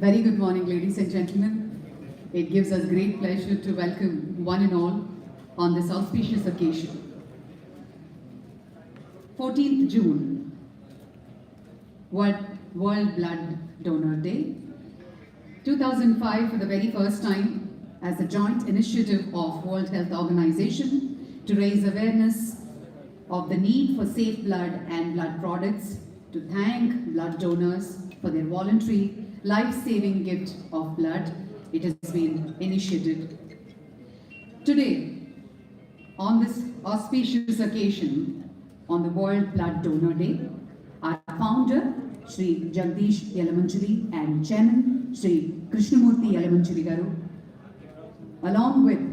Very good morning, ladies and gentlemen. It gives us great pleasure to welcome one and all on this auspicious occasion. 14th June, World Blood Donor Day. 2005, for the very first time, as a joint initiative of World Health Organization to raise awareness of the need for safe blood and blood products, to thank blood donors for their voluntary life-saving gift of blood. It has been initiated. Today, on this auspicious occasion, on the World Blood Donor Day, our founder, Shri Jagdish Yalamanchili, and Chairman, Shri Krishnamurthy Yalamanchili Garu, along with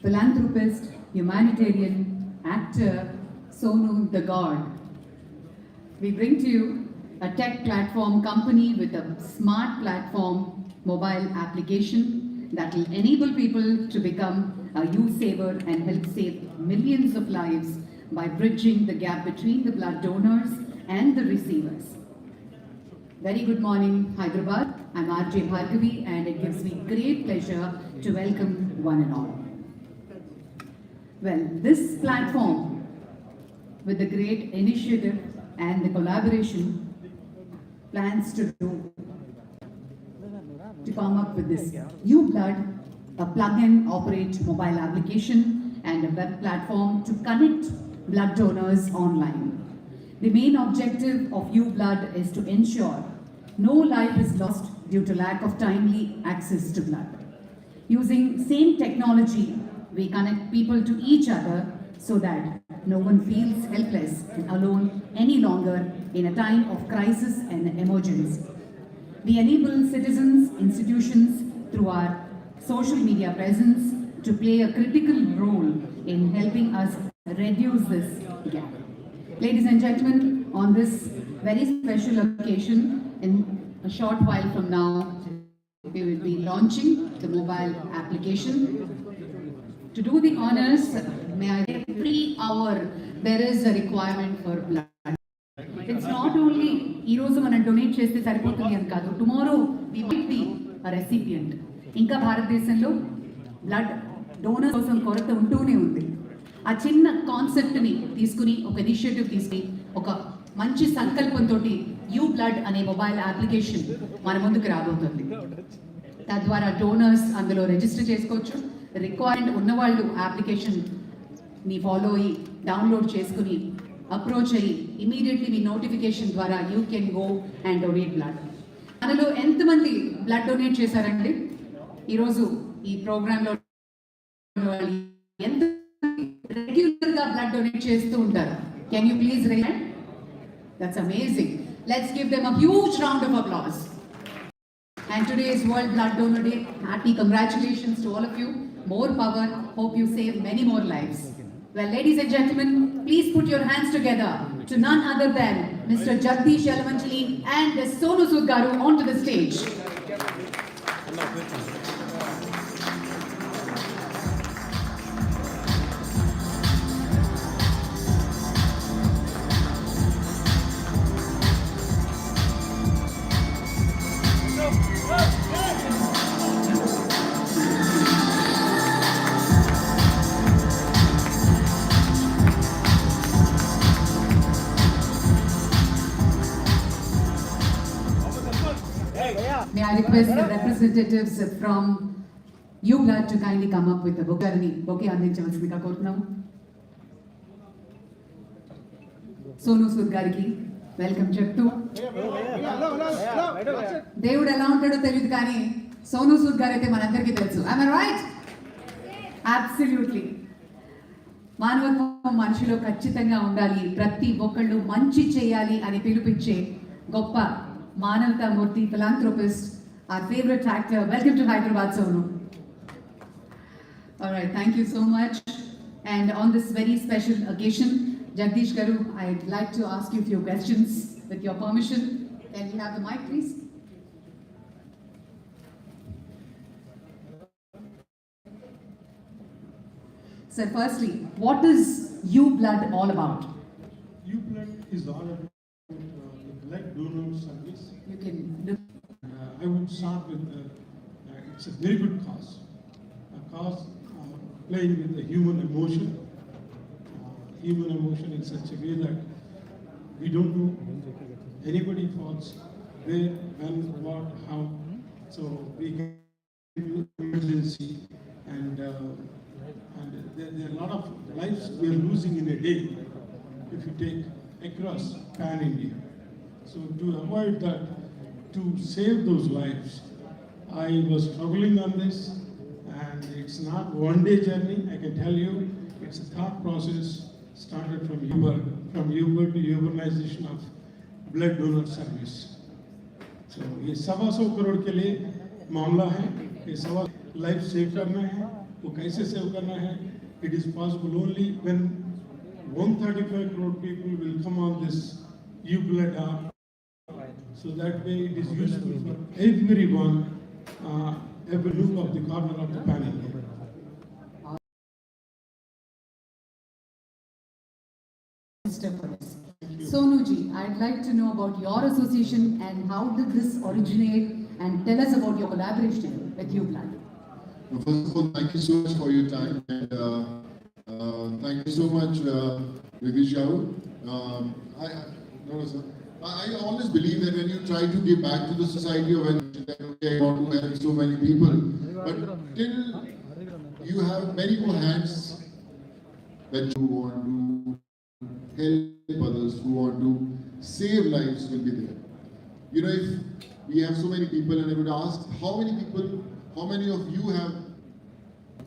philanthropist, humanitarian, actor, Sonu the God, we bring to you a tech platform company with a smart platform mobile application that will enable people to become a youth saver and help save millions of lives by bridging the gap between the blood donors and the receivers. Very good morning, Hyderabad. I'm RJ Bhargavi, and it gives me great pleasure to welcome one and all. Well, this platform, with the great initiative and the collaboration, plans to come up with this UBlood, a plug-and operate mobile application and a web platform to connect blood donors online. The main objective of UBlood is to ensure no life is lost due to lack of timely access to blood. Using same technology, we connect people to each other so that no one feels helpless and alone any longer in a time of crisis and emergency. We enable citizens, institutions through our social media presence to play a critical role in helping us reduce this gap. Ladies and gentlemen, on this very special occasion, in a short while from now, we will be launching the mobile application. To do the honors, every hour there is a requirement for blood. It's not only ee roju mana donate cheste saripotundi ani kaadu. Tomorrow we might be a recipient. Inka భారతదేశంలో blood donors కోసం కొరత ఉంటూనే ఉంది. ఆ చిన్న concept ని తీసుకుని ఒక ఇనిషియేటివ్ తీసుకుని ఒక మంచి సంకల్పంతో UBlood అనే మొబైల్ అప్లికేషన్ మన ముందుకు రాబోతుంది. తద్వారా డోనర్స్ అందులో రిజిస్టర్ చేసుకోవచ్చు. రిక్వైర్మెంట్ ఉన్నవాళ్ళు అప్లికేషన్ ని ఫాలో అయ్యి డౌన్లోడ్ చేసుకుని అప్రోచ్ అయ్యి ఇమీడియట్లీ మీ నోటిఫికేషన్ ద్వారా you can go and donate blood. మనలో ఎంతమంది బ్లడ్ డొనేట్ చేశారండి ఈరోజు ఈ ప్రోగ్రాంలో? ఎంత రెగ్యులర్గా బ్లడ్ డొనేట్ చేస్తూ ఉంటారు? Can you please right hand? That's amazing. Let's give them a huge round of applause. And today is World Blood Donor Day. Happy congratulations to all of you. More power. Hope you save many more lives. Well, ladies and gentlemen, please put your hands together to none other than Mr. Jagdish Yalamanchili and Sonu Garu onto the stage. May I request the representatives from UBlood to kindly come up with the bouquet అందించవలసిందిగా కోరుతున్నాము. సోను సూద్ గారికి welcome చెప్తూ, దేవుడు ఎలా ఉంటాడో తెలియదు కానీ సోను సూద్ గారు అయితే మనందరికీ తెలుసు. Am I right? Absolutely. మానవత్వం మనిషిలో ఖచ్చితంగా ఉండాలి. ప్రతి ఒక్కళ్ళు మంచి చేయాలి అని పిలుపుచ్చే గొప్ప మానవతా మూర్తి, philanthropist, our favorite actor. Welcome to Hyderabad, Sonu. All right, thank you so much. And on this very special occasion, Jagdish Garu, I'd like to ask you a few questions with your permission. Can we have the mic, please? So firstly, what is UBlood all about? UBlood is all about blood donor service. You can look. I would start with it's a very good cause. A cause playing with the human emotion in such a way that we don't know anybody faults where, when, what, how. So we get emergency and there are a lot of lives we are losing in a day if you take across pan India. So to avoid that, to save those lives, I was struggling on this, and it's not one day journey, I can tell you. It's a thought process started from UBlood to urbanization of blood donor service. So ये 125 करोड़ के लिए मामला है, ये सवा life save करना है, वो कैसे सेव करना है? It is possible only when 135 crore people will come on this UBlood App. So that way it is useful for everyone, every nook of the corner of the panel. Sonu ji, I'd like to know about your association and how did this originate, and tell us about your collaboration with UBlood. First of all, thank you so much for your time, and thank you so much, Vivishavu. I always believe that when you try to give back to the society, or when I want to help so many people, but till you have many more hands that you want to help others, who want to save lives, will be there. You know, if we have so many people, and I would ask, how many of you have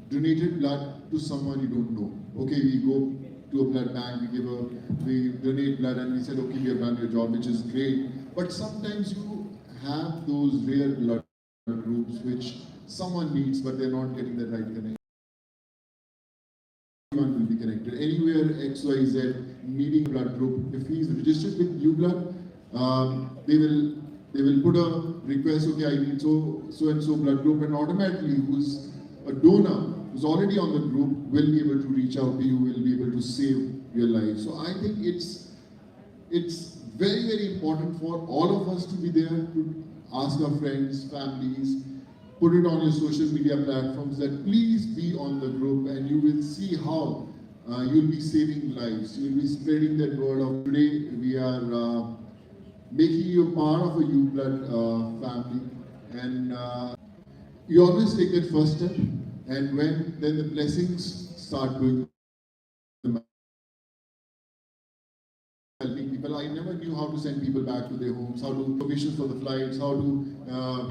donated blood to someone you don't know? Okay, we go to a blood bank, we donate blood, and we said, okay, we have done your job, which is great. But sometimes you have those rare blood groups which someone needs, but they're not getting the right connection. Everyone will be connected. Anywhere XYZ needing blood group, if he's registered with UBlood, they will put a request, okay, I need so and so blood group, and automatically who's a donor, who's already on the group, will be able to reach out to you, will be able to save your life. So I think it's very, very important for all of us to be there, to ask our friends, families, put it on your social media platforms that please be on the group, and you will see how you'll be saving lives. You'll be spreading that word of today. We are making you part of a UBlood family, and you always take that first step, and then the blessings start going. Helping people, I never knew how to send people back to their homes, how to provision for the flights, how to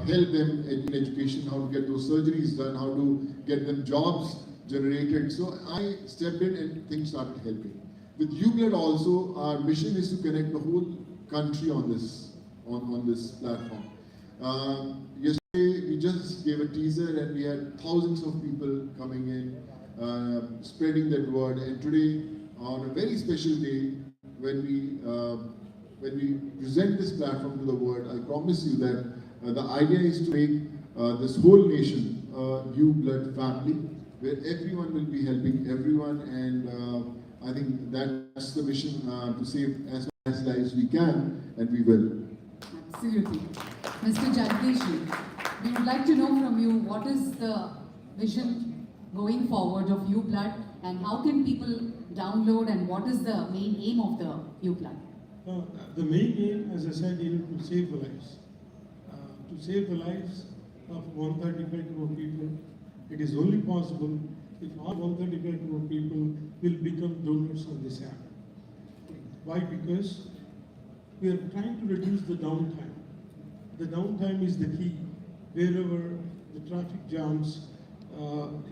help them in education, how to get those surgeries done, how to get them jobs generated. So I stepped in and things started helping. With UBlood also, our mission is to connect the whole country on this platform. Yesterday we just gave a teaser, and we had thousands of people coming in, spreading that word. And today, on a very special day, when we present this platform to the world, I promise you that the idea is to make this whole nation a UBlood family, where everyone will be helping everyone, and I think that's the mission, to save as many lives we can, and we will. Absolutely. Mr. Jagdish, we would like to know from you, what is the vision going forward of UBlood, and how can people download, and what is the main aim of the UBlood? The main aim, as I said, is to save the lives. To save the lives of 135 crore people. It is only possible if all 135 crore people will become donors on this app. Why? Because we are trying to reduce the downtime. The downtime is the key. Wherever the traffic jams,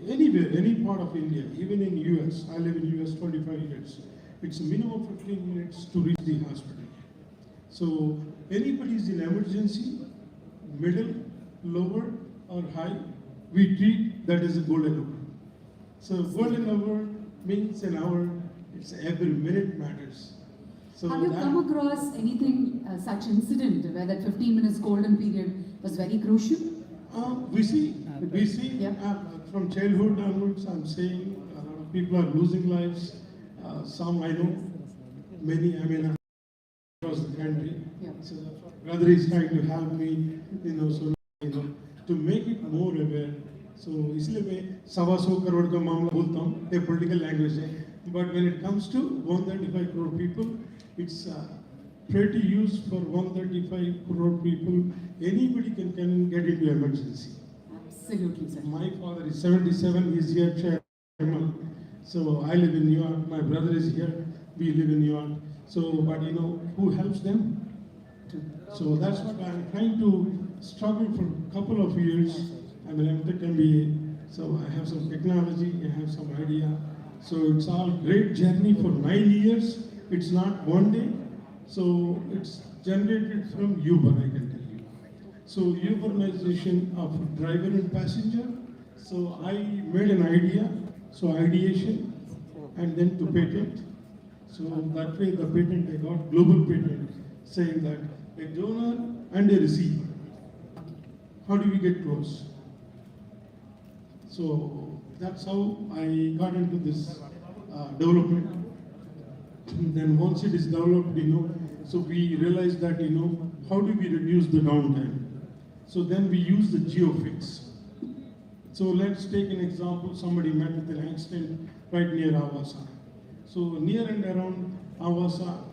anywhere, any part of India, even in US, I live in US 25 years, it's a minimum of 15 minutes to reach the hospital. So anybody is in emergency, middle, lower or high, we treat that as a golden hour. So golden hour means an hour, it's every minute matters. So have you come across anything, such incident where that 15 minutes golden period was very crucial? We see from childhood onwards, I'm saying a lot of people are losing lives. Some I know, many across the country. Yeah. So brother is trying to help me, so to make it more aware. So इसलिए मैं 125 करोड़ का मामला बोलता हूँ, ये political language है. But when it comes to 135 crore people, it's pretty used for 135 crore people. Anybody can get into emergency. Absolutely, sir. My father is 77, he's here chairman. So I live in New York, my brother is here, we live in New York. So, but who helps them? So that's what I'm trying to struggle for a couple of years. I'm an MTech MBA, so I have some technology, I have some idea. So it's all great journey for 9 years. It's not one day. So it's generated from Uber, I can tell you. So Uberization of driver and passenger. So I made an idea, so ideation, and then to patent. So that way the patent, I got global patent, saying that a donor and a receiver. How do we get close? So that's how I got into this development. Then once it is developed, so we realized that, how do we reduce the downtime? So then we use the geofix. So let's take an example, somebody met with an accident right near Avasa. So near and around Avasa,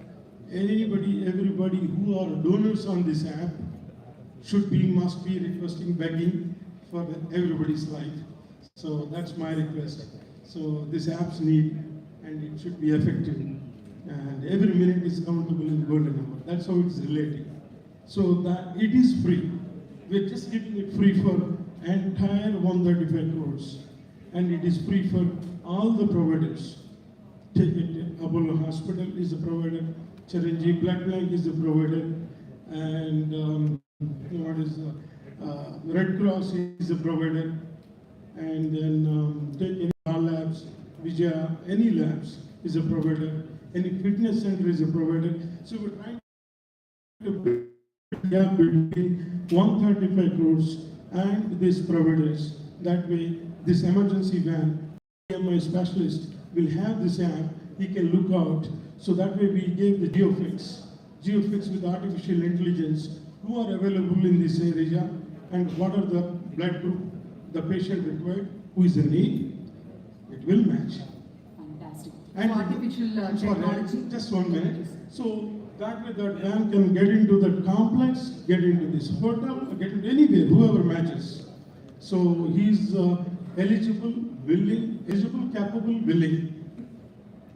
everybody who are donors on this app must be requesting, begging for everybody's life. So that's my request. So this app's need, and it should be effective. And every minute is countable in golden hour. That's how it's related. So that it is free. We're just giving it free for entire 135 crores. And it is free for all the providers. Take it, Apollo Hospital is a provider, Chiranjeev Blood Bank is a provider, and Red Cross is a provider, and then take any labs, Vijaya, any labs is a provider, any fitness center is a provider. So we're trying to bridge the gap between 135 crores and these providers. That way, this emergency van, EMI specialist will have this app, he can look out. So that way we gave the geofix with artificial intelligence, who are available in this area and what are the blood group the patient required, who is in need, it will match. Fantastic. And So artificial technology. Just 1 minute. So that way that van can get into that complex, get into this hotel, get into anywhere, whoever matches. So he's eligible, capable, willing.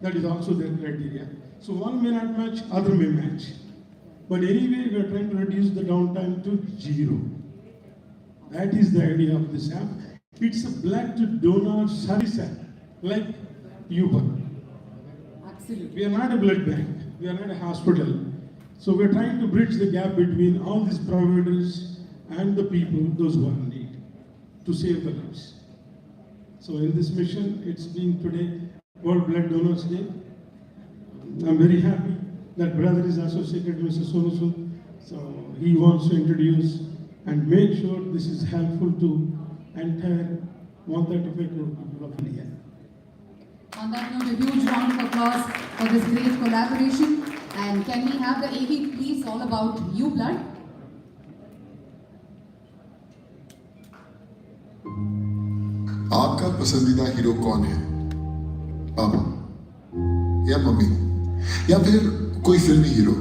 That is also their criteria. So one may not match, other may match. But anyway, we are trying to reduce the downtime to 0. That is the idea of this app. It's a blood donor service app, like Uber. Absolutely. We are not a blood bank. We are not a hospital. So we are trying to bridge the gap between all these providers and the people, those who are in need, to save the lives. So in this mission, it's being today World Blood Donors Day. I'm very happy that brother is associated with Mr. Sonu. So he wants to introduce and make sure this is helpful to entire 135 crore people of India. On that note, a huge round of applause for this great collaboration. And can we have the AV please all about UBlood? आपका पसंदीदा hero कौन है? पापा या mummy या फिर कोई फिल्मी हीरो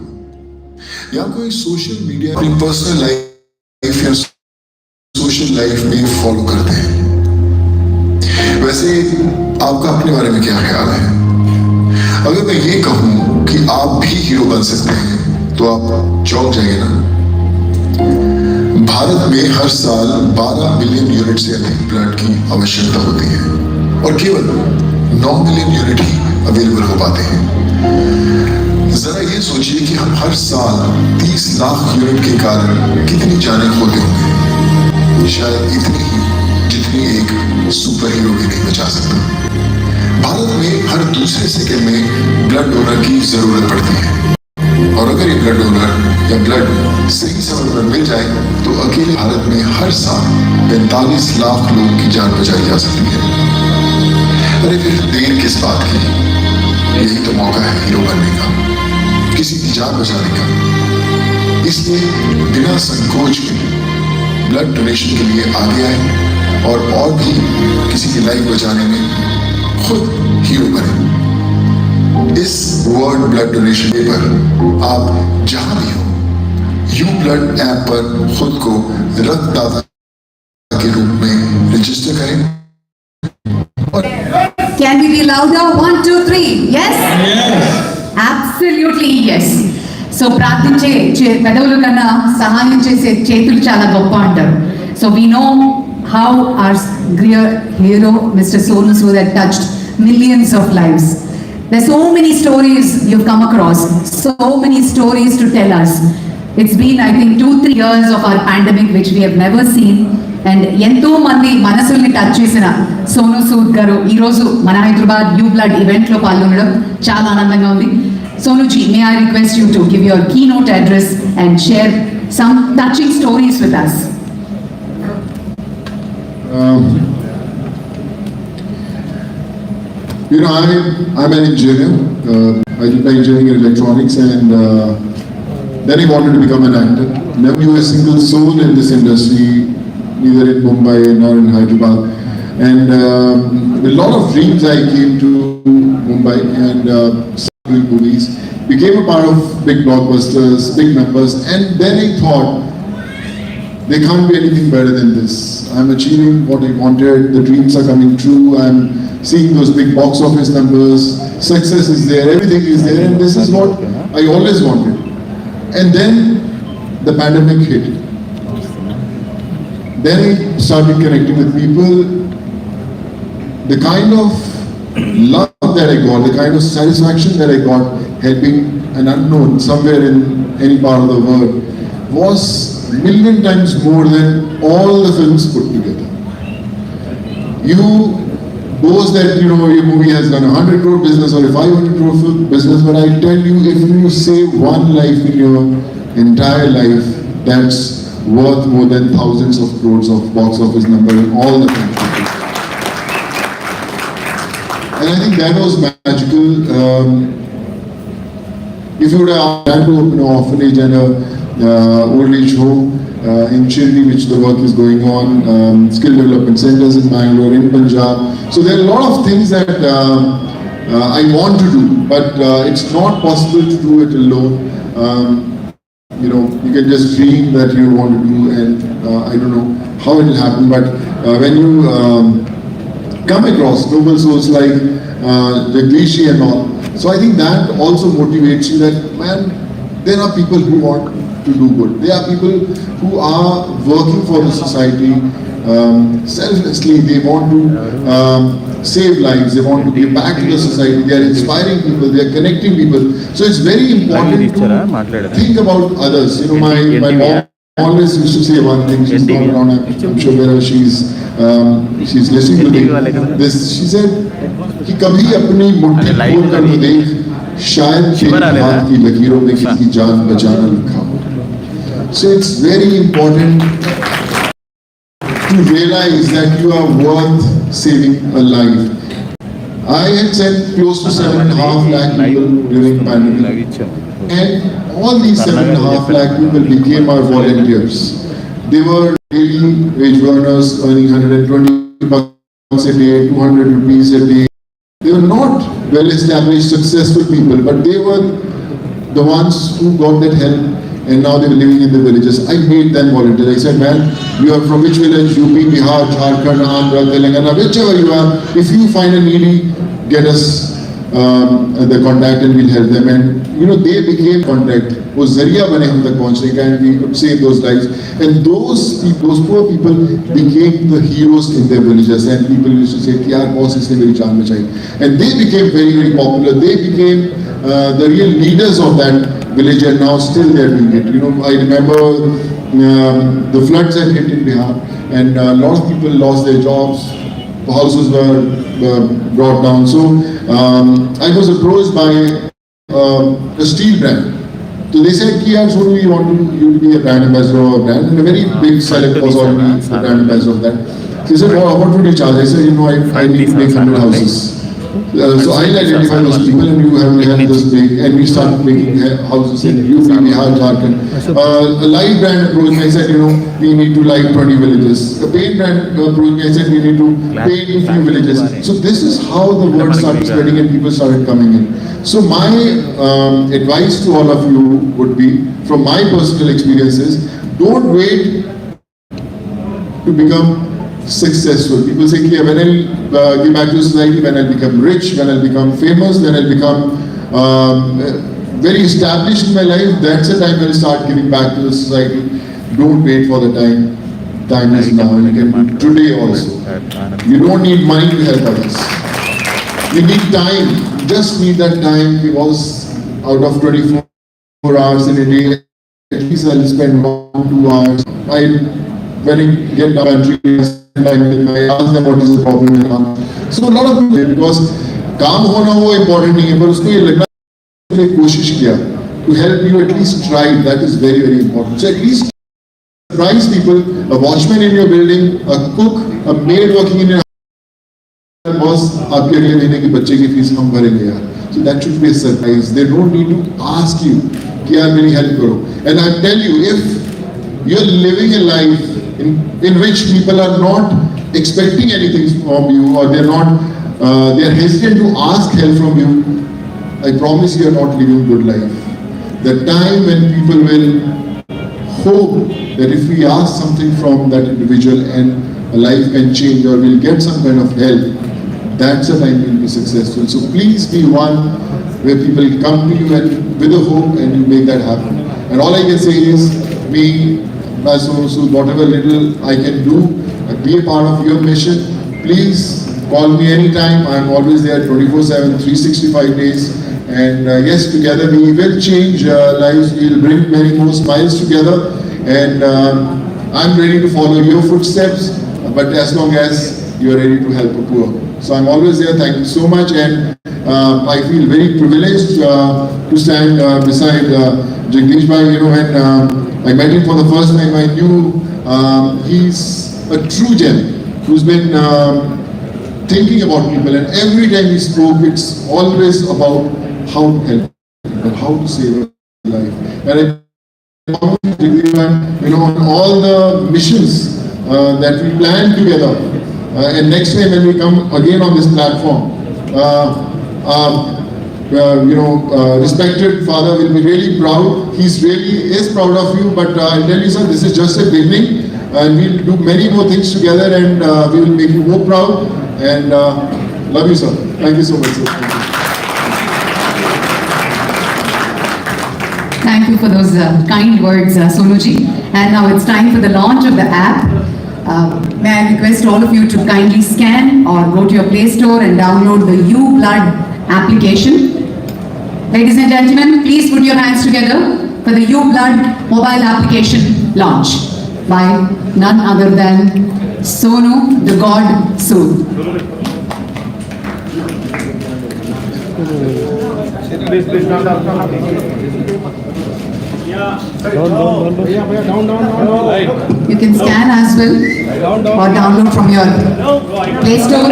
या कोई सोशल मीडिया अपनी पर्सनल लाइफ या सोशल लाइफ में फॉलो करते हैं? वैसे आपका अपने बारे में क्या ख्याल है? अगर मैं ये कहूं कि आप भी हीरो बन सकते हैं तो आप चौंक जाएंगे ना? भारत में हर साल 12 मिलियन यूनिट से अधिक ब्लड की आवश्यकता होती है और केवल 9 मिलियन यूनिट ही अवेलेबल हो पाते हैं। जरा ये सोचिए कि हम हर साल 30 लाख यूनिट के कारण कितनी जानें खोते होंगे। शायद इतनी ही जितनी एक सुपर हीरो भी नहीं बचा सकता। भारत में हर दूसरे सेकंड में ब्लड डोनर की जरूरत पड़ती है और अगर ये ब्लड डोनर या ब्लड सही समय पर मिल जाए तो अकेले भारत में हर साल 45 लाख लोगों की जान बचाई जा सकती है। अरे फिर देर किस बात की? यही तो मौका है हीरो बनने का, किसी की जान बचाने का। इसलिए बिना संकोच के ब्लड डोनेशन के लिए आगे आए और भी किसी की लाइफ बचाने में खुद हीरो बने। इस वर्ल्ड ब्लड डोनेशन डे पर आप जहां भी हो, UBlood ऐप पर खुद को रक्तदाता के रूप में रजिस्टर करें। Can we be louder? 1, 2, 3. Yes? Yes. Absolutely yes. So ప్రార్థించే పెదవుల కన్నా సహాయం చేసే చేతులు చాలా గొప్ప అంటారు. So we know how our hero Mr. Sonu Sood had touched millions of lives. There's so many stories you've come across, so many stories to tell us. It's been, I think, 2-3 years of our pandemic which we have never seen. And ఎంతో మంది మనసుల్ని touch చేసిన సోను సూద్ గారు ఈరోజు మన Hyderabad UBlood event లో పాల్గొనడం చాలా ఆనందంగా ఉంది. Sonuji, may I request you to give your keynote address and share some touching stories with us. I'm an engineer. I did my engineering in electronics, and then I wanted to become an actor. Never knew a single soul in this industry, neither in Mumbai nor in Hyderabad. And with a lot of dreams, I came to Mumbai and started movies. Became a part of big blockbusters, big numbers, and then I thought, there can't be anything better than this. I'm achieving what I wanted, the dreams are coming true, I'm seeing those big box office numbers, success is there, everything is there, and this is what I always wanted. And then the pandemic hit. Then I started connecting with people. The kind of love that I got, the kind of satisfaction that I got helping an unknown somewhere in any part of the world was a million times more than all the films put together. You boast that your movie has done 100 crore business or a 500 crore business, but I tell you, if you save one life in your entire life, that's worth more than thousands of crores of box office number in all the countries. And I think that was magical. If you would have planned to open an orphanage and an old age home in Chirdi, which the work is going on, skill development centers in Bangalore, in Punjab. So there are a lot of things that I want to do, but it's not possible to do it alone. You can just dream that you want to do, and I don't know how it will happen, but when you come across noble souls like Jagdishi and all, so I think that also motivates you that, man, there are people who want to do good. There are people who are working for the society selflessly. They want to save lives. They want to give back to the society. They are inspiring people. They are connecting people. So it's very important to think about others. My mom always used to say one thing. She's not around. I'm sure wherever she's listening to this. She said कि कभी अपनी मुट्ठी खोल कर तो देख, शायद तेरे हाथ की लकीरों में किसी की जान बचाना लिखा हो. So it's very important to realize that you are worth saving a life. I had sent close to 7.5 lakh people during pandemic, and all these 7.5 lakh people became our volunteers. They were daily wage earners earning 120 bucks a day, 200 rupees a day. They were not well-established, successful people, but they were the ones who got that help, and now they were living in the villages. I made them volunteer. I said, man, you are from which village? UP, Bihar, Jharkhand, Andhra, Telangana, whichever you are. If you find a needy, get us the contact and we'll help them. And they became contact. वो जरिया बने हम तक पहुंचने का, and we could save those lives. And those poor people became the heroes in their villages. And people used to say, "यार boss इसने मेरी जान बचाई." And they became very, very popular. They became the real leaders of that village, and now still they are doing it. I remember the floods that hit in Bihar, and a lot of people lost their jobs. Houses were brought down. So I was approached by a steel brand. So they said, "Ki yaar, Sonu, we want you to be a brand ambassador of a brand." And a very big Celeb was already the brand ambassador of that. So he said, "What would you charge?" I said, "I need to make 100 houses." So I'll identify those people and you have this big and we start making houses in UP, Bihar, Jharkhand. A light brand approached me, I said, we need to light 20 villages. A paint brand approached me, I said, we need to paint a few villages. So this is how the word started spreading and people started coming in. So my advice to all of you would be, from my personal experiences, don't wait to become successful. People say, when I'll give back to society, when I'll become rich, when I'll become famous, when I'll become very established in my life, that's the time I'll start giving back to the society. Don't wait for the time. Time is now. You can do today also. You don't need money to help others. You need time. You just need that time. Because out of 24 hours in a day, at least I'll spend 1-2 hours. When I get down country, I ask them what is the problem in life. So a lot of people, because काम होना वो important नहीं है, पर उसको ये लगना उसने कोशिश किया to help you, at least try. That is very, very important. So at least surprise people. A watchman in your building, a cook, a maid working in your house, boss आपके अगले महीने की बच्चे की फीस हम भरेंगे यार. So that should be a surprise. They don't need to ask you कि यार मेरी help करो. And I tell you, if you're living a life in which people are not expecting anything from you, or they're hesitant to ask help from you, I promise you are not living a good life. The time when people will hope that if we ask something from that individual and a life can change or we'll get some kind of help, that's the time you'll be successful. So please be one where people come to you and with a hope and you make that happen. And all I can say is, me, so whatever little I can do, be a part of your mission. Please call me anytime. I'm always there 24/7, 365 days. And yes, together we will change lives. We'll bring many more smiles together. And I'm ready to follow your footsteps, but as long as you're ready to help the poor. So I'm always there. Thank you so much. And I feel very privileged to stand beside Jagdish Bhai. When I met him for the first time, I knew he's a true gem who's been thinking about people, and every time he spoke, it's always about how to help people, how to save a life. And on all the missions that we plan together, and next time when we come again on this platform, respected father will be really proud. He really is proud of you, but I'll tell you, sir, this is just a beginning, and we'll do many more things together, and we will make you more proud. And love you, sir. Thank you so much, sir. Thank you for those kind words, Sonuji. And now it's time for the launch of the app. May I request all of you to kindly scan or go to your Play Store and download the UBlood application. Ladies and gentlemen, please put your hands together for the UBlood mobile application launch by none other than Sonu, the god Sood. Please, down. You can scan as well or download from your Play Store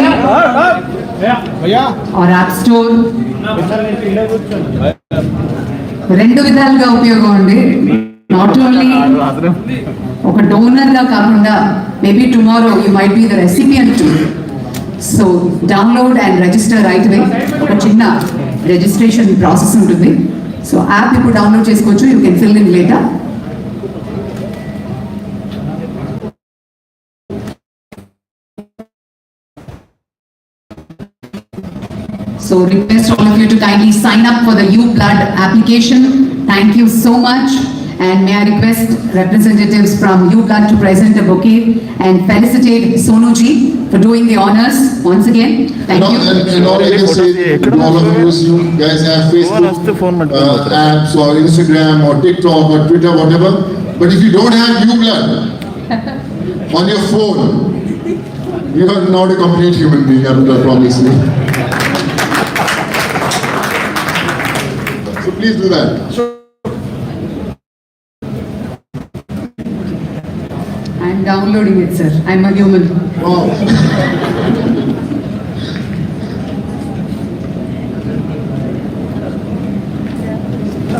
or App Store. రెండు విధాలుగా ఉపయోగం అండి. Not only ఒక డోనర్గా కాకుండా maybe tomorrow you might be the recipient too. So download and register right away. ఒక చిన్న registration process ఉంటుంది. సో యాప్ ఇప్పుడు డౌన్లోడ్ చేసుకోవచ్చు. You can fill in later. So request all of you to kindly sign up for the UBlood application. Thank you so much. And may I request representatives from UBlood to present a bouquet and felicitate Sonu ji for doing the honors once again. Thank you. And all I can say to all of you guys have Facebook apps or Instagram or TikTok or Twitter, whatever. But if you don't have UBlood on your phone, you are not a complete human being, I promise you. So please do that. I'm downloading it, sir. I'm a human. Wow.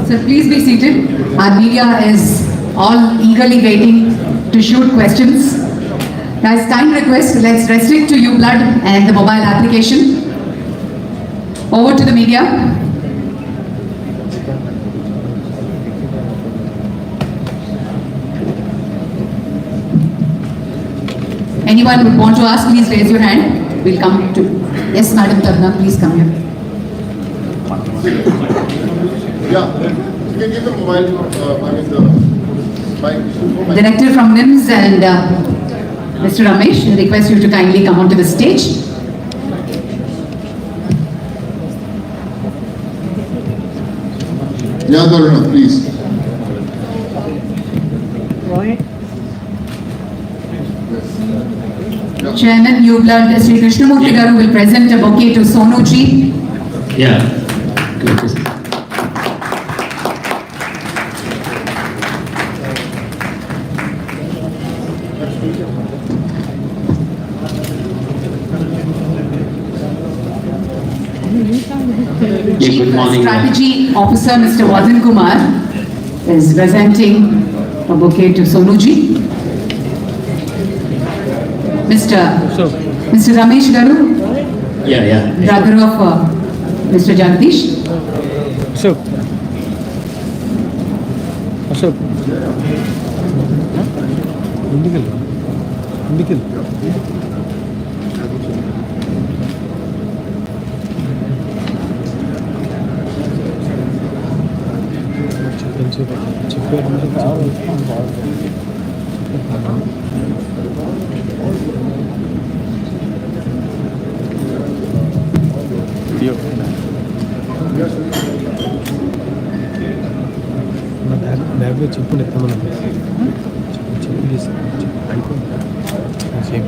So please be seated. Our media is all eagerly waiting to shoot questions. As kind request, let's restrict to UBlood and the mobile application. Over to the media. Anyone would want to ask, please raise your hand. We'll come to. Yes, Madam Tarna, please come here. Yeah, you can give the mobile, Director from NIMS and Mr. Ramesh, I request you to kindly come onto the stage. Yeah, Taruna, please. Chairman UBlood, Sri Krishnamurti Garu will present a bouquet to Sonu ji. Yeah. Good. Chief good morning. Strategy Officer Mr. Vadan Kumar is presenting a bouquet to Sonu ji. Mr. Ramesh Garu, Yeah. brother of Mr. Jagdish. Ashok. Indical.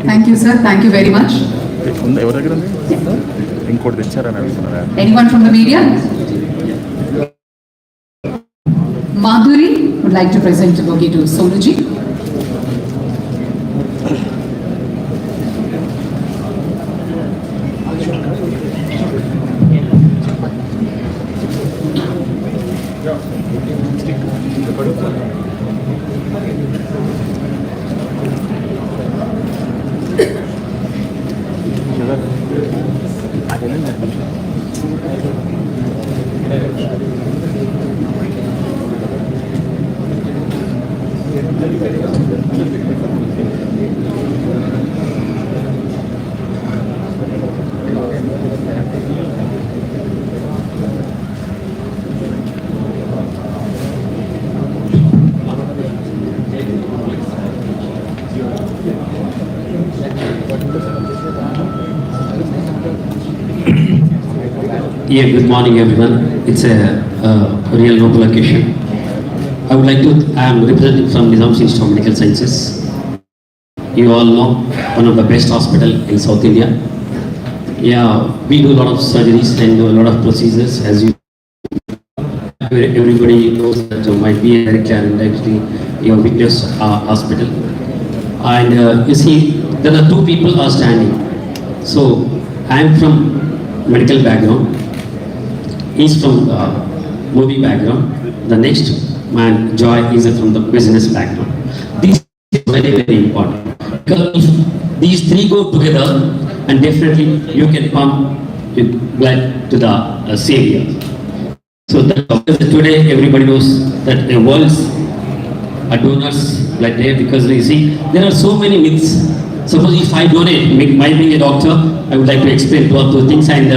Thank you, sir. Thank you very much. ఎవరి దగ్గర ఉంది ఇంకోటి తెచ్చారని అడుగుతున్నారా? Anyone from the media? Madhuri would like to present a bouquet to Sonu ji. Yeah, good morning everyone. It's a real noble occasion. I would like to, I am representing from Nizam's Institute of Medical Sciences. You all know, one of the best hospital in South India. Yeah, we do a lot of surgeries and do a lot of procedures, as you everybody knows that might be very clear and actually your biggest hospital. And you see, there are two people are standing. So I am from medical background. He's from movie background. The next man, Joy, is from the business background. This is very, very important. Because if these three go together, and definitely you can come blood to the Savior. So today everybody knows that the world's donors blood day, because you see there are so many myths. Suppose if I donate, my being a doctor, I would like to explain two things. And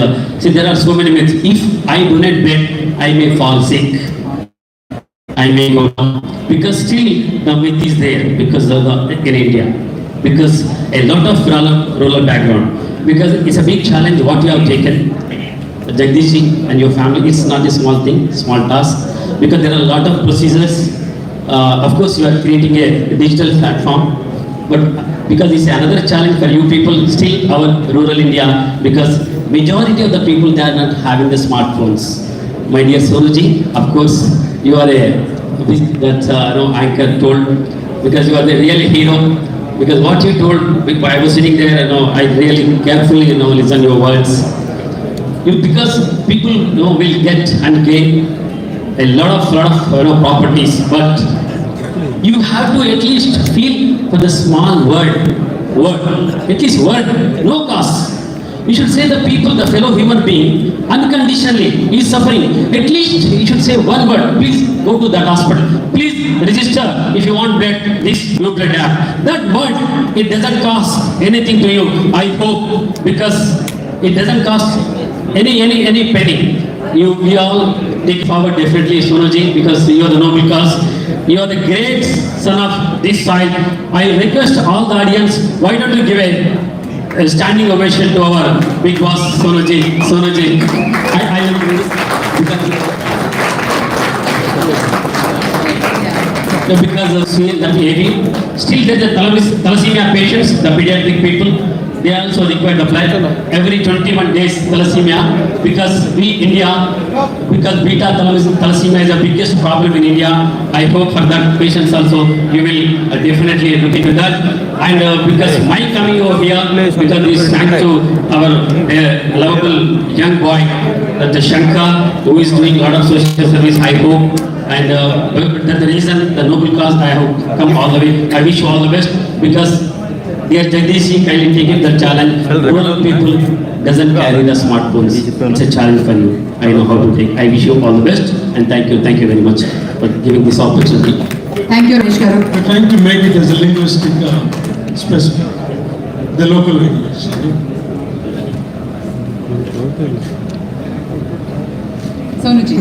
see, there are so many myths. If I donate blood, I may fall sick. I may go down. Because still the myth is there because of in India. Because a lot of rural background. Because it's a big challenge what you have taken. Jagdish and your family, it's not a small thing, small task. Because there are a lot of procedures. Of course, you are creating a digital platform. But because it's another challenge for you people, still our rural India, because majority of the people, they are not having the smartphones. My dear Sonuji, of course, you are anchor told, because you are the real hero, because what you told, I was sitting there, I really carefully, listen your words. Because people will get and gain a lot of properties, but you have to at least feel for the small word, at least word, no cost. You should say the people, the fellow human being, unconditionally, he is suffering. At least you should say one word, please go to that hospital. Please register if you want blood, this UBlood App. That word, it doesn't cost anything to you, I hope, because it doesn't cost any penny. We all take forward definitely, Sonuji, because you are the noble cause. You are the great son of this soil. I request all the audience, why don't you give a standing ovation to our big boss, Sonuji. I will do this because of seeing that AV. Still there are the thalassemia patients, the pediatric people. They also require the blood every 21 days thalassemia, because because beta thalassemia is the biggest problem in India. I hope for that patients also you will definitely look into that. And because my coming over here, because this thanks to our lovable young boy, Dr. Shankar, who is doing a lot of social service, I hope. And that's the reason, the noble cause, I have come all the way. I wish you all the best, because dear Jagdish, kindly taking the challenge. Rural people doesn't carry the smartphones. It's a challenge for you. I know how to take. I wish you all the best, and thank you very much for giving this opportunity. Thank you, Ramesh Garu. We're trying to make it as a linguistic specific, the local language. Sonuji.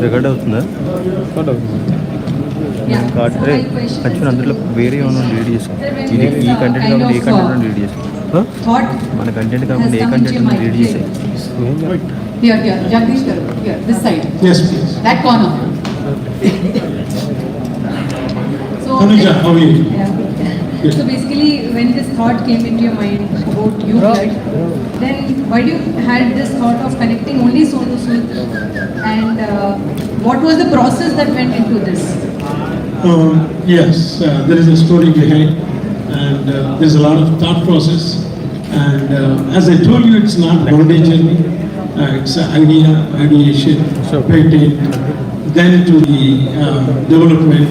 Record అవుతుందా card actual అందులో వేరే ఏమైనా read చేసుకో ఇది ఈ content కాకుండా ఏ content read చేసుకో మన కంటెంట్ కాకుండా ఏ కంటెంట్ రీడ్ చేసాయి Here, Jagdish Garu. Here, this side. Yes, please. That corner. Anuja, how are you? Yeah. So basically, when this thought came into your mind about UBlood, then why do you had this thought of connecting only Sonu Sood, and what was the process that went into this? Yes, there is a story behind, and there's a lot of thought process. And as I told you, it's not one day journey. It's ideation, patent, then to the development,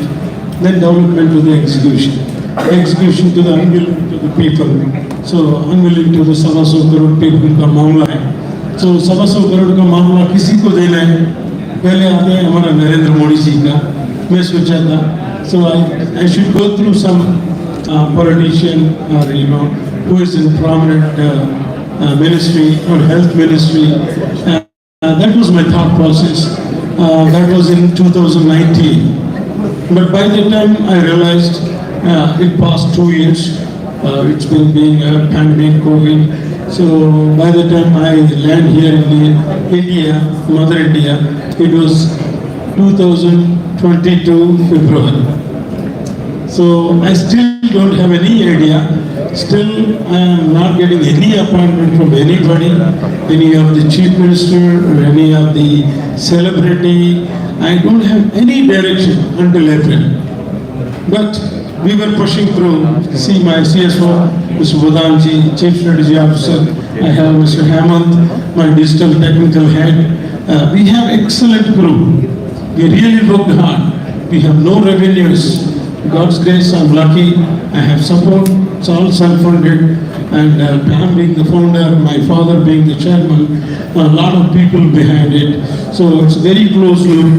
then development to the execution to the unwilling to the people. So unwilling to the 125 crore people का मामला है. So 125 crore का मामला किसी को देना है, पहले आते हैं हमारा नरेंद्र मोदी जी का. मैं सोचा था, so I should go through some politician or who is in prominent ministry or health ministry. That was my thought process. That was in 2019. But by the time I realized it passed 2 years, it's been being a pandemic, COVID. So by the time I land here in India, Mother India, it was 2022 February. So I still don't have any idea. Still, I am not getting any appointment from anybody, any of the chief minister or any of the celebrity. I don't have any direction until April. But we were pushing through. See my CSO, Mr. Budamji, Chief Strategy Officer. I have Mr. Hamant, my digital technical head. We have excellent crew. We really worked hard. We have no revenues. God's grace, I'm lucky. I have support. It's all self-funded. And Pam being the founder, my father being the chairman, a lot of people behind it. So it's very close loop.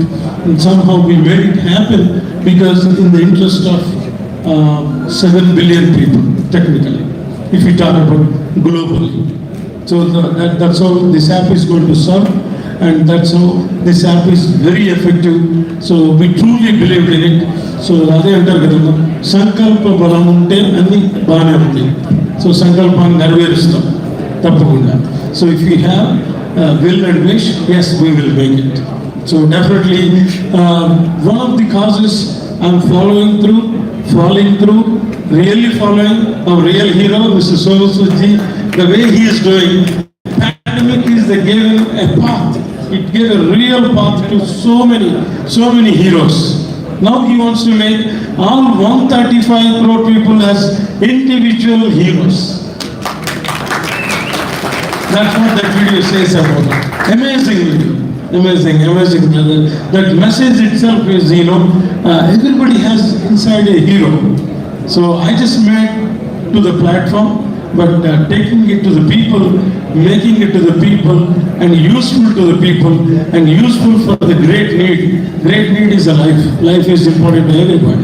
And somehow we made it happen because in the interest of 7 billion people, technically, if you talk about globally. So that's how this app is going to serve. And that's how this app is very effective. So we truly believe in it. So అదే అంటారు కదా, సంకల్ప బలం ఉంటే అన్ని బాగానే ఉంటాయి. So సంకల్పాన్ని నెరవేరుస్తాం తప్పకుండా. So if we have will and wish, yes, we will make it. So definitely one of the causes I'm falling through, really following our real hero, Mr. Sonu Sood-ji, the way he is doing. Pandemic is the gave a path. It gave a real path to so many heroes. Now he wants to make all 135 crore people as individual heroes. That's what that video says about it. Amazing video. Amazing, amazing. That message itself is, everybody has inside a hero. So I just made to the platform, but taking it to the people, making it to the people, and useful to the people, and useful for the great need. Great need is a life. Life is important to everybody.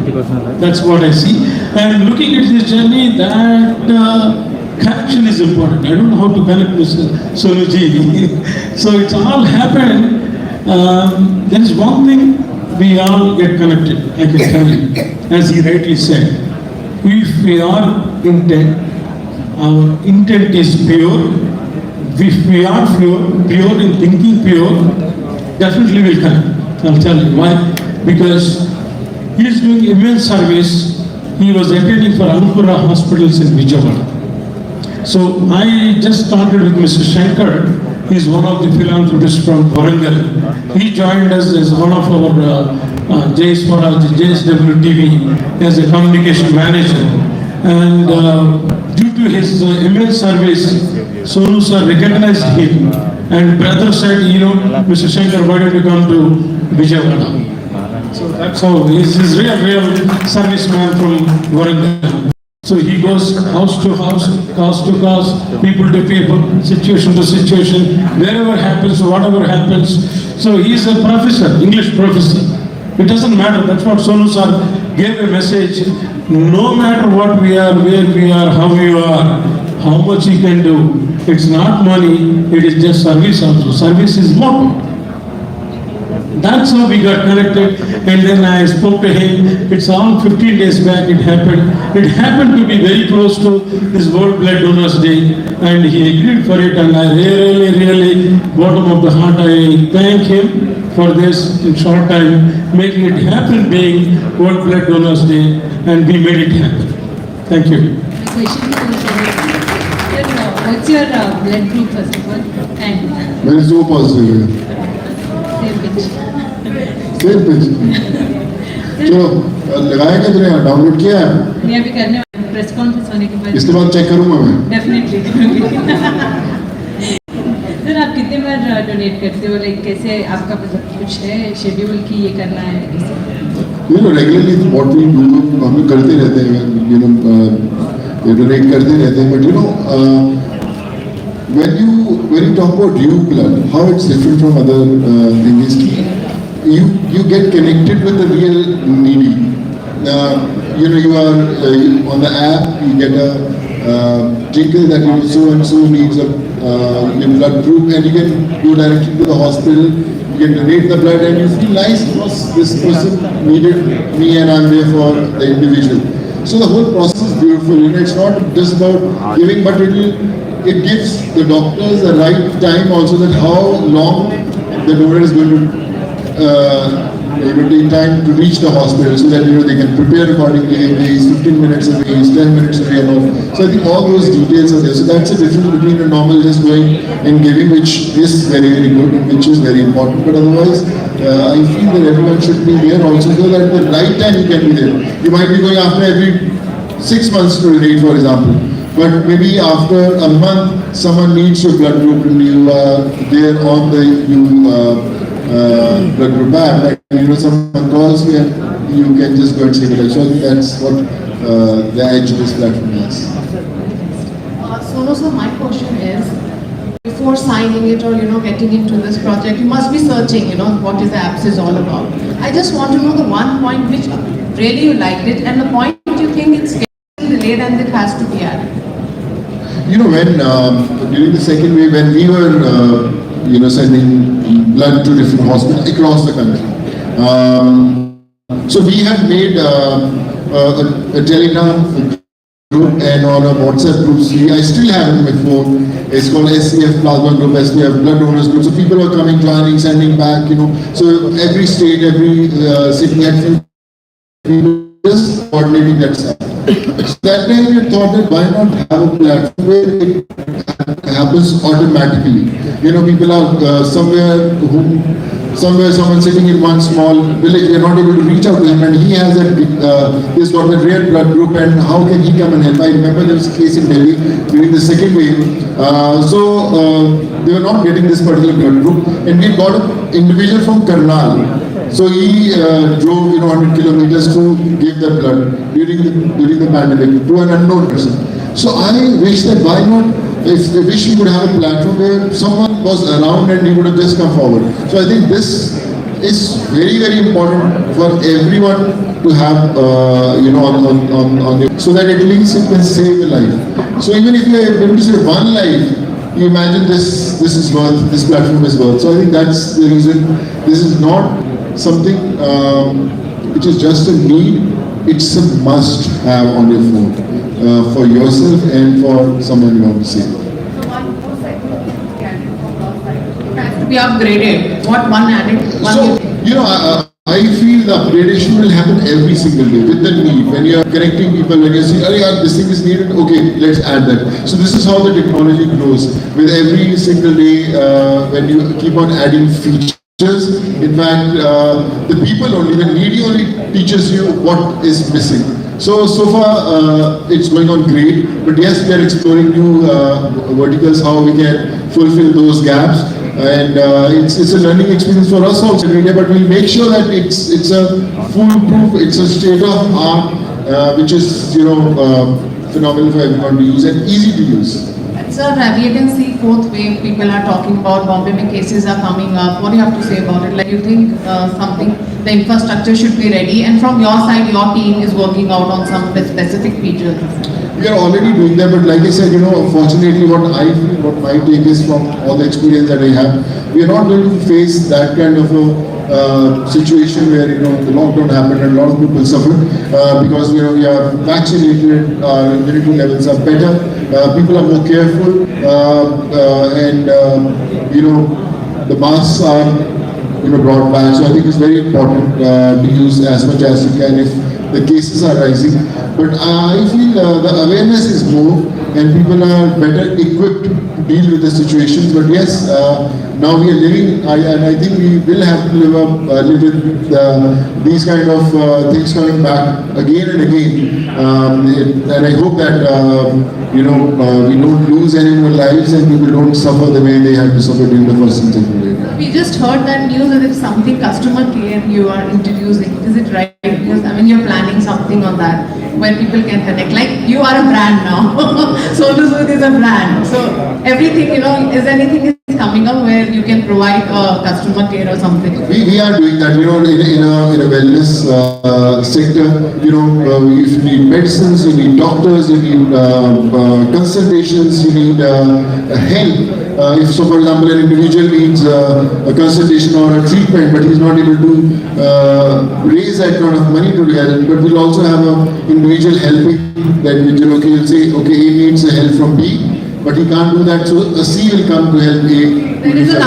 That's what I see. And looking at this journey, that connection is important. I don't know how to connect with Sonu ji. So it's all happened. There is one thing we all get connected, I can tell you, as he rightly said. If we are intent, our intent is pure. If we are pure in thinking pure, definitely we'll connect. I'll tell you why. Because he is doing immense service. He was attending for Ankura hospitals in Vijayawada. So I just started with Mr. Shankar. He is one of the philanthropists from Warangal. He joined us as one of our Jai Swaraajya, JSWTV as a communication manager. And due to his immense service, Sonu sir recognized him. And brother said, Mr. Shankar, why don't you come to Vijayawada? So that's how he's real serviceman from Warangal. So he goes house to house, cause to cause, people to people, situation to situation, wherever happens, whatever happens. So he's a professor, English professor. It doesn't matter. That's what Sonu sir gave a message. No matter what we are, where we are, how we are, how much he can do. It's not money, it is just service also. Service is more. That's how we got connected, and then I spoke to him. It's all 15 days back it happened. It happened to be very close to this World Blood Donors Day, and he agreed for it, and I really, bottom of the heart, I thank him for this in short time, making it happen being World Blood Donors Day, and we made it happen. Thank you. My question is, what's your blood group first of all? And There is O positive. same pitch. Same pitch. चलो लगाएगा तो नहीं download किया है नहीं अभी करने वाले प्रेस कॉन्फ्रेंस होने के बाद इसके बाद चेक करूंगा मैं डेफिनेटली सर आप कितने बार डोनेट करते हो लाइक कैसे आपका कुछ है शेड्यूल कि ये करना है रेगुलरली व्हाट वी डू हम लोग करते रहते हैं डोनेट करते रहते हैं but when you talk about UBlood, how it's different from other things, you get connected with the real needy. You are on the app, you get a ticket that so and so needs a blood group, and you can go directly to the hospital. You can donate the blood, and you feel nice because this person needed me, and I'm there for the individual. So the whole process is beautiful. It's not just about giving, but it gives the doctors the right time also that how long the donor is going to take time to reach the hospital so that they can prepare accordingly. He's 15 minutes away, he's 10 minutes away and all. So I think all those details are there. So that's the difference between a normal just going and giving, which is very good, which is very important. But otherwise, I feel that everyone should be there also so that at the right time you can be there. You might be going after every 6 months to donate, for example. But maybe after a month, someone needs your blood group and you are there on the blood group app, and someone calls you and you can just go and save it. So I think that's what the edge of this platform is. Sonu, so my question is, before signing it or getting into this project, you must be searching, what is the apps is all about. I just want to know the one point which really you liked it and the point you think it's getting delayed and it has to be added. When during the second wave, when we were sending blood to different hospitals across the country, so we have made a Telegram group and on a WhatsApp group. I still have it on my phone. It's called SCF Plasma Group, SPF Blood Donors Group. So people are coming, joining, sending back. So every state, every city had people just coordinating that stuff. So that time we thought that why not have a platform where it happens automatically. People are somewhere who somewhere someone sitting in one small village, we are not able to reach out to him, and he has he's got a rare blood group, and how can he come and help? I remember there was a case in Delhi during the second wave. They were not getting this particular blood group, and we got an individual from Karnal. So he drove 100 kilometers to give the blood during the pandemic to an unknown person. So I wish that why not, I wish we could have a platform where someone was around and he would have just come forward. So I think this is very, very important for everyone to have, so that at least it can save a life. So even if you are able to save one life, you imagine this platform is worth. So I think that's the reason. This is not something which is just a need, it's a must have on your phone for yourself and for someone you want to save. To be upgraded. What one added? I feel the upgradation will happen every single day with the need. When you are connecting people, when you see, oh yeah, this thing is needed, okay, let's add that. So this is how the technology grows. With every single day, when you keep on adding features, in fact, the people only, the needy only teaches you what is missing. So far, it's going on great. But yes, we are exploring new verticals, how we can fulfill those gaps. And it's a learning experience for us also in India, but we'll make sure that it's a foolproof, it's a state of art, which is phenomenal for everyone to use and easy to use. Sir, we can see fourth wave, people are talking about Bombay में cases are coming up. What do you have to say about it? Like, you think the infrastructure should be ready, and from your side, your team is working out on some specific features? We are already doing that, but like I said, fortunately what I feel, what my take is from all the experience that I have, we are not going to face that kind of a situation where, the lockdown happened and a lot of people suffered because, we are vaccinated, our immunity levels are better, people are more careful, and, the masks are, brought back. So I think it's very important to use as much as you can if the cases are rising. But I feel the awareness is more and people are better equipped to deal with the situations. But yes, now we are living, and I think we will have to live with these kind of things coming back again and again. And I hope that we don't lose any more lives and people don't suffer the way they had to suffer during the first and second wave. We just heard that news that it's something customer care you are introducing. Is it right? Because you're planning something on that where people can connect. Like, you are a brand now. Sonu Sood is a brand. So everything, is anything is coming up where you can provide customer care or something? We are doing that, in a wellness sector. If you need medicines, you need doctors, you need consultations, you need help. If, for example, an individual needs a consultation or a treatment, but he's not able to raise that kind of money to help, but we'll also have an individual helping that individual. Okay, you'll say, okay, A needs help from B, but he can't do that, so a C will come to help A. There is a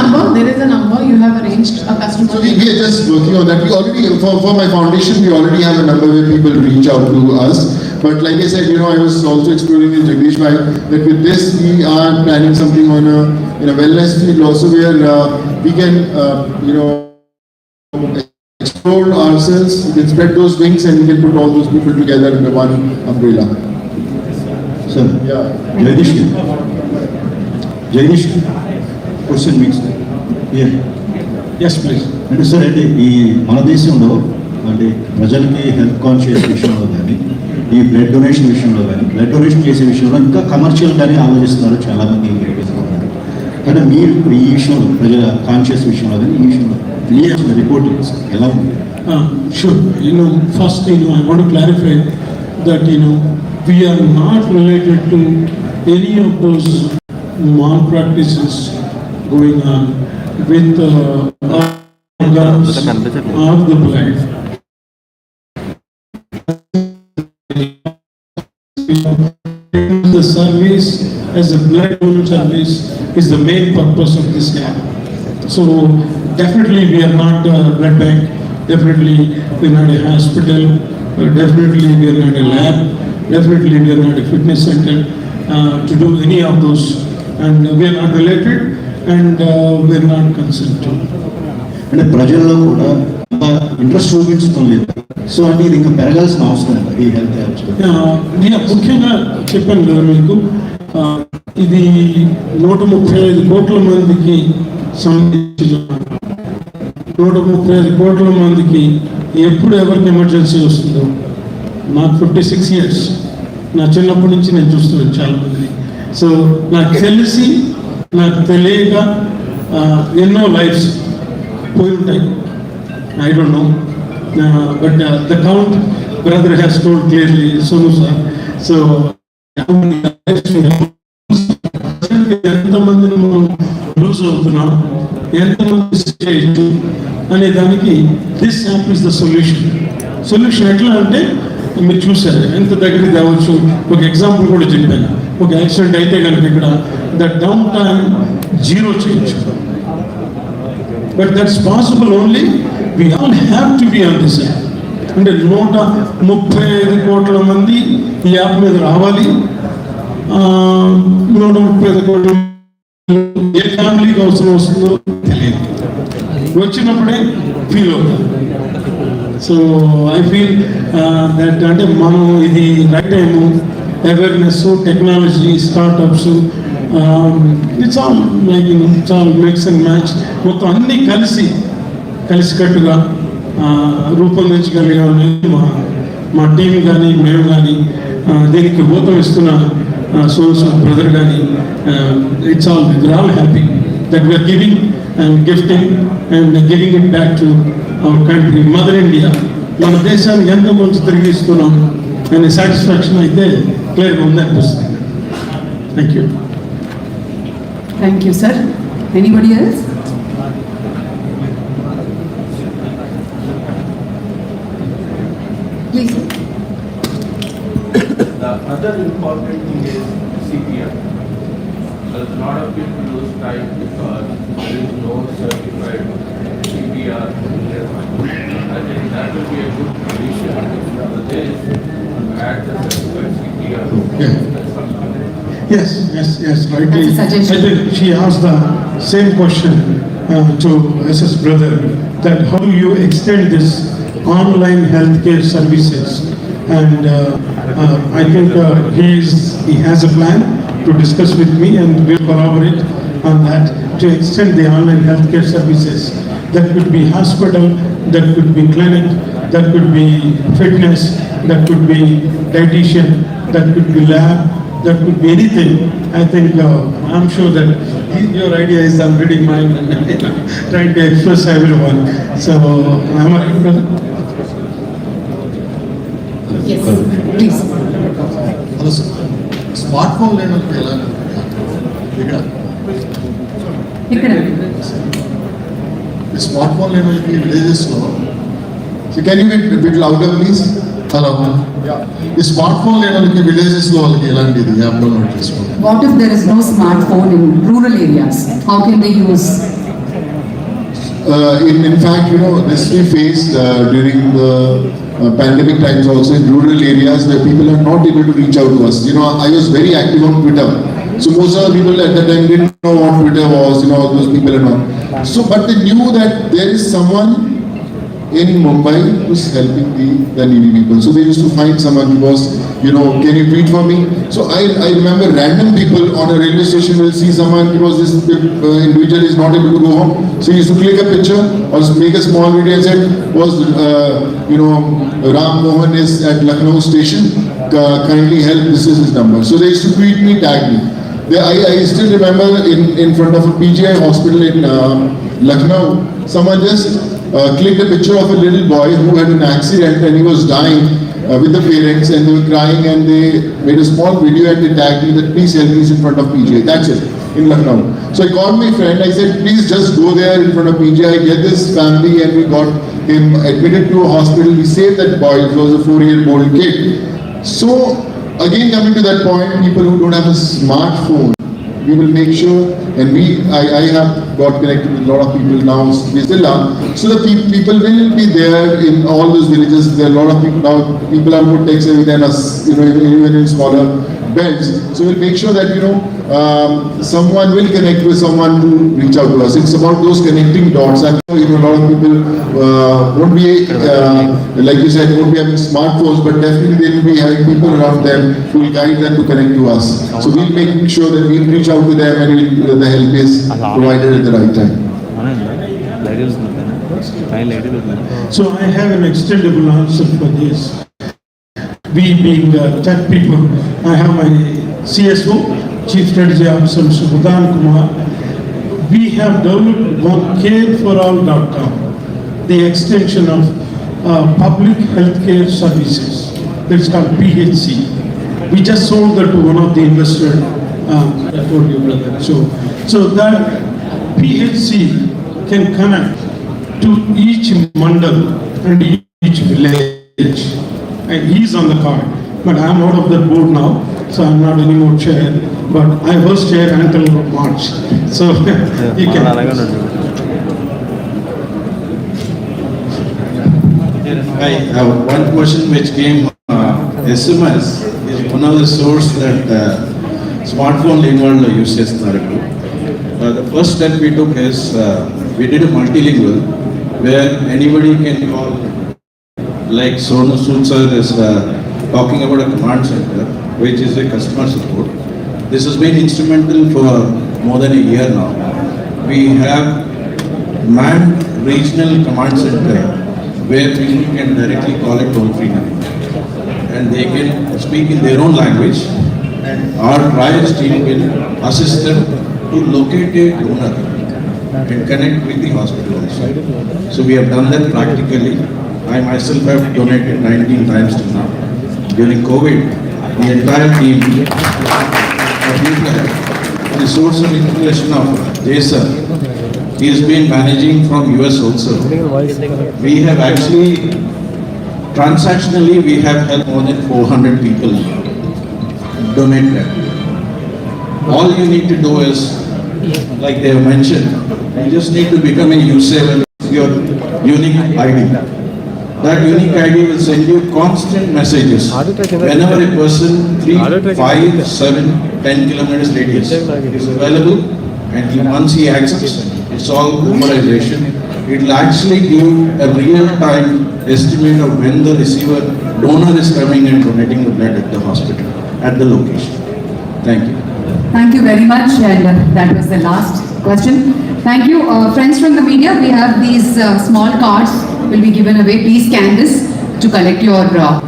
number you have arranged a customer. So we are just working on that. We already, for my foundation, we already have a number where people reach out to us. But like I said, I was also exploring in Jagdish Bhai that with this we are planning something on in a wellness field also where we can, explore ourselves, we can spread those wings and we can put all those people together under one umbrella. Sir, Jagdish, question means here. Yes, please. అంటే sir అంటే ఈ మన దేశంలో అంటే ప్రజలకి health conscious విషయంలో కానీ ఈ బ్లడ్ డొనేషన్ విషయంలో కానీ బ్లడ్ డొనేషన్ చేసే విషయంలో ఇంకా కమర్షియల్ కానీ ఆలోచిస్తున్నారు చాలామంది కానీ మీరు ఈ విషయంలో ప్రజల కాన్షియస్ విషయంలో కానీ ఈ విషయంలో క్లియర్ రిపోర్టింగ్స్ ఎలా ఉంది? Sure. First, I want to clarify that, we are not related to any of those malpractices going on with organs of the blood. The service as a blood donor service is the main purpose of this app. So definitely we are not a blood bank, definitely we are not a hospital, definitely we are not a lab, definitely we are not a fitness center to do any of those, and we are not related and we are not concerned to. అంటే ప్రజల్లో కూడా interest చూపించడం లేదు. So అంటే ఇది ఇంకా పెరగాల్సిన అవసరం ఉంది ఈ హెల్త్ యాప్స్. ముఖ్యంగా చెప్పాను కదా మీకు, ఇది 135 కోట్ల మందికి సంబంధించిన 135 కోట్ల మందికి ఎప్పుడు ఎవరికి ఎమర్జెన్సీ వస్తుందో. నాకు 56 years, నా చిన్నప్పటి నుంచి నేను చూస్తున్నాను చాలా మంది. సో నాకు తెలిసి నాకు తెలియక ఎన్నో లైఫ్స్ పోయి ఉంటాయి. I don't know, but the count brother has told clearly, Sonu sir. So ఎంతమందిని మనం లూజ్ అవుతున్నాం, ఎంతమంది స్టేజ్ అనే దానికి this app is the solution. Solution ఎట్లా అంటే మీరు చూసారు ఎంత దగ్గరికి తేవచ్చు. ఒక ఎగ్జాంపుల్ కూడా చెప్పాను. ఒక యాక్సిడెంట్ అయితే కనుక ఇక్కడ ద డౌన్ టైం 0 చేయొచ్చు. But that's possible only we all have to be on this app. అంటే 135 కోట్ల మంది ఈ యాప్ మీద రావాలి. 135 కోట్ల ఏ ఫ్యామిలీకి అవసరం వస్తుందో తెలియదు, వచ్చినప్పుడే ఫీల్ అవుతారు. సో ఐ ఫీల్ దట్ అంటే మనం ఇది right time, awareness, technology, startups, it's all making, it's all mix and match. మొత్తం అన్నీ కలిసికట్టుగా రూపొందించగలిగామని మా టీం కానీ మేము కానీ దీనికి ఊతం ఇస్తున్న సోను బ్రదర్ కానీ, it's all we're all happy that we're giving and gifting and giving it back to our country, mother India. మన దేశానికి ఎంతో కొంచెం తిరిగి ఇస్తున్నాం అనే సాటిస్ఫాక్షన్ అయితే క్లియర్గా ఉందనిపిస్తుంది. Thank you. Thank you, sir. Anybody else? Please. The other important thing is CPR. A lot of people lose time because there is no certified CPR in their mind. I think that will be a good addition for this to add the certified CPR. Yes, rightly. That's a suggestion. I think she asked the same question to SS brother, that how do you extend this online healthcare services? And I think he has a plan to discuss with me, and we'll collaborate on that to extend the online healthcare services. That could be hospital, that could be clinic, that could be fitness, that could be dietitian, that could be lab, that could be anything. I think I'm sure that your idea is I'm reading mine and trying to express everyone. So am I right, brother? Yes, please. Hello sir, smart phone లేని వాళ్ళకి ఎలా ఇక్కడ smart phone లేని వాళ్ళకి విలేజెస్లో, so can you get bit louder please? Hello, ఈ smart phone లేని వాళ్ళకి విలేజెస్లో వాళ్ళకి ఎలాంటిది యాప్ డౌన్లోడ్ చేసుకోవాలి? What if there is no smartphone in rural areas? How can they use? In fact, you know, this we faced during the pandemic times also in rural areas where people are not able to reach out to us. You know, I was very active on Twitter. So most of the people at that time didn't know what Twitter was, you know, all those people and all. So, but they knew that there is someone in Mumbai who's helping the needy people. So they used to find someone who was, you know, can you tweet for me? So I remember random people on a railway station will see someone because this individual is not able to go home. So he used to click a picture or make a small video and said, was, you know, Ram Mohan is at Lucknow station, kindly help, this is his number. So they used to tweet me, tag me. I still remember in front of a PGI hospital in Lucknow, someone just clicked a picture of a little boy who had an accident and he was dying with the parents, and they were crying, and they made a small video and they tagged me that please help me, in front of PGI. That's it, in Lucknow. So I called my friend, I said please just go there in front of PGI, get this family, and we got him admitted to a hospital. We saved that boy. It was a 4-year-old kid. So again, coming to that point, people who don't have a smartphone, we will make sure, and I have got connected with a lot of people now, we still are. So the people will be there in all those villages. There are a lot of people now, people are more tech savvy than us, you know, even in smaller belts. So we'll make sure that someone will connect with someone to reach out to us. It's about those connecting dots. I know a lot of people won't be like you said, won't be having smartphones, but definitely they will be having people around them who will guide them to connect to us. So we'll make sure that we reach out to them and the help is provided at the right time. So I have an extendable answer for this. We being tech people, I have my CSO, Chief Strategy Officer, Mr. Budan Kumar. We have developed one careforall.com, the extension of public healthcare services. It's called PHC. We just sold that to one of the investors. I told you, brother. So that PHC can connect to each mandal and each village. And he's on the card, but I'm out of that board now, so I'm not anymore chair. But I was chair until March, so you can. I have one question which came. SMS is one of the source that smartphone involved uses. The first step we took is we did a multilingual where anybody can call. Like Sonu sir is talking about a command center, which is a customer support. This has been instrumental for more than a year now. We have manned regional command center where people can directly call it toll-free number, and they can speak in their own language, and our trials team will assist them to locate a donor and connect with the hospital also. So we have done that practically. I myself have donated 19 times till now. During COVID, the entire team of UBlood, the source of inspiration of Jai sir, he has been managing from US also. We have actually, transactionally, we have helped more than 400 people donate them. All you need to do is, like they have mentioned, you just need to become a user with your unique ID. That unique ID will send you constant messages whenever a person 3, 5, 7, 10 kilometers radius is available, and once he accesses, it's all numerization. It will actually give a real-time estimate of when the receiver donor is coming and donating the blood at the hospital, at the location. Thank you. Thank you very much, and that was the last question. Thank you. Friends from the media, we have these small cards will be given away. Please scan this to collect your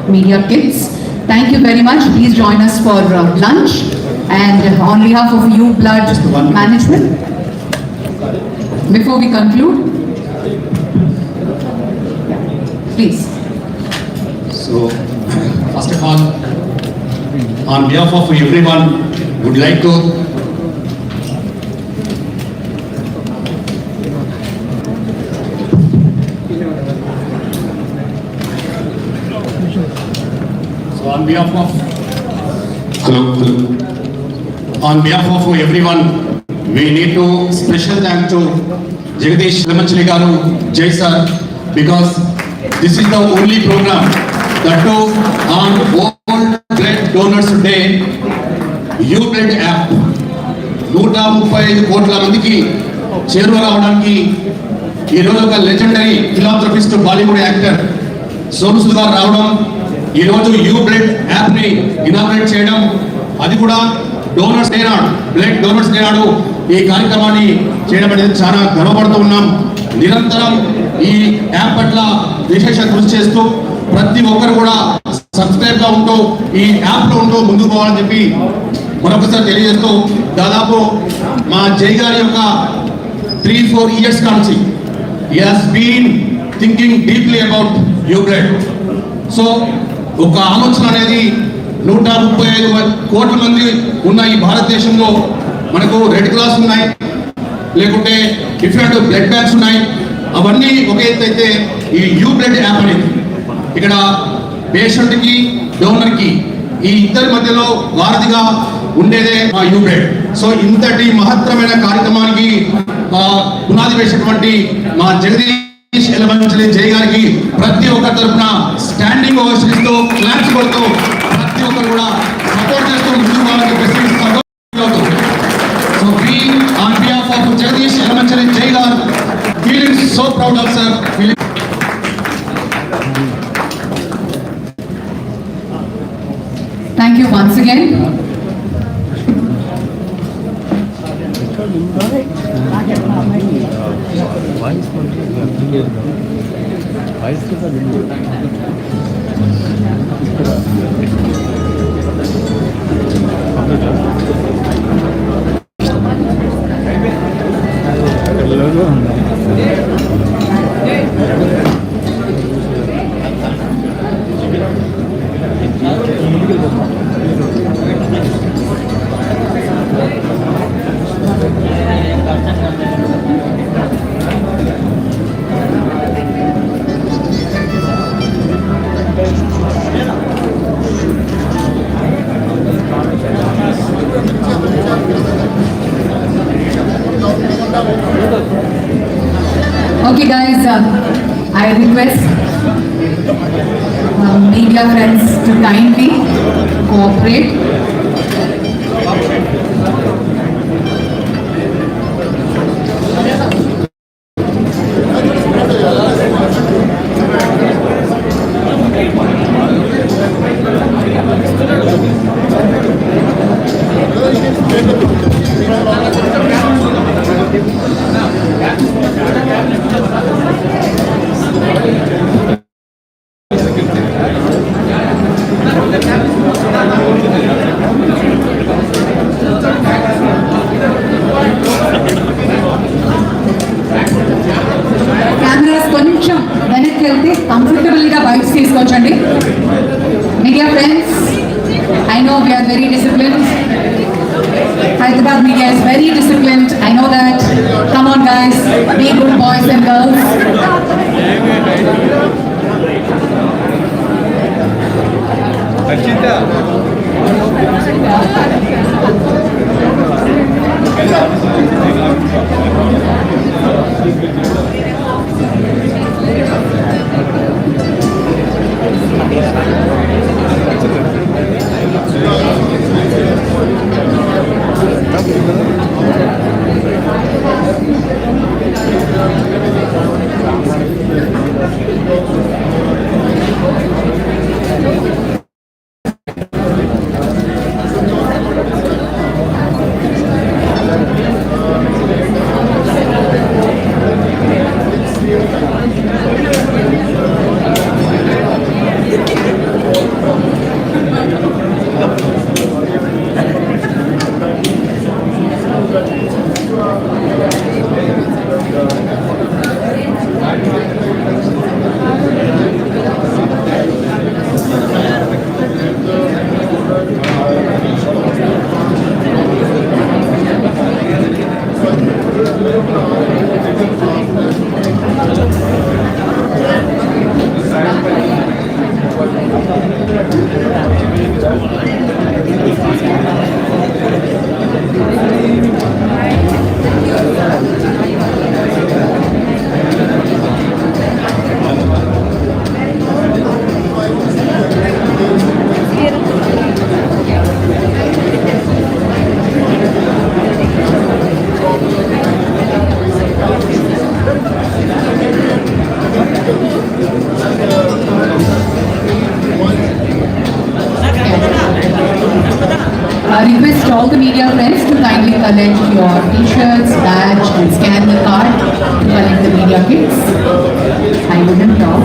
media kits. Thank you very much. Please join us for lunch. And on behalf of UBlood management, before we conclude, please. So, first of all, on behalf of everyone, would like to on behalf of everyone, we need to special thank to Celebs garu, Jai sir, because this is the only program that too on World Blood Donors Day, UBlood App 135 కోట్ల మందికి చేరువ కావడానికి ఈ రోజు ఒక legendary philanthropist Bollywood actor Sonu Sood గారు రావడం, ఈ రోజు UBlood యాప్ ని ఇనాగ్రేట్ చేయడం, అది కూడా డోనర్స్ డే నాడు, బ్లడ్ డోనర్స్ డే నాడు ఈ కార్యక్రమాన్ని చేయడం అనేది చాలా గర్వపడుతూ ఉన్నాం. నిరంతరం ఈ యాప్ పట్ల విశేష కృషి చేస్తూ ప్రతి ఒక్కరు కూడా సబ్స్క్రైబ్ గా ఉంటూ ఈ యాప్ లో ఉంటూ ముందుకు పోవాలని చెప్పి మరొకసారి తెలియజేస్తూ, దాదాపు మా జై గారి యొక్క 3-4 years నుంచి he has been thinking deeply about UBlood. So ఒక ఆలోచన అనేది 135 కోట్ల మంది ఉన్న ఈ భారతదేశంలో మనకు రెడ్ క్రాస్ ఉన్నాయి, లేకుంటే డిఫరెంట్ బ్లడ్ బ్యాంక్స్ ఉన్నాయి. అవన్నీ ఒక ఎత్తు అయితే ఈ UBlood యాప్ అనేది ఇక్కడ పేషెంట్కి డోనర్కి ఈ ఇద్దరి మధ్యలో వారధిగా ఉండేదే మా UBlood. సో ఇంతటి మహత్తరమైన కార్యక్రమానికి పునాది వేసినటువంటి మా జగదీష్ ఎలమంచలి జై గారికి ప్రతి ఒక్కరి తరఫున స్టాండింగ్ ఓవేషన్ ఇస్తూ క్లాప్స్ కొడుతూ ప్రతి ఒక్కరు కూడా సపోర్ట్ చేస్తూ ముందుకు వాళ్ళకి ఫెసిలిటీస్ అవుతుంది. So we on behalf of Jagdish Elementary Jaigar feeling so proud of sir. Thank you once again. Okay guys, I request media friends to kindly cooperate. Cameras కొంచెం వెనక్కి వెళ్తే కంఫర్టబుల్గా bikes తీసుకొచ్చండి. Media friends, I know we are very disciplined. Hyderabad media is very disciplined. I know that. Come on guys, be good boys and girls. Request all the media friends to kindly collect your t-shirts, badge and scan the card to collect the media kits. I wouldn't talk.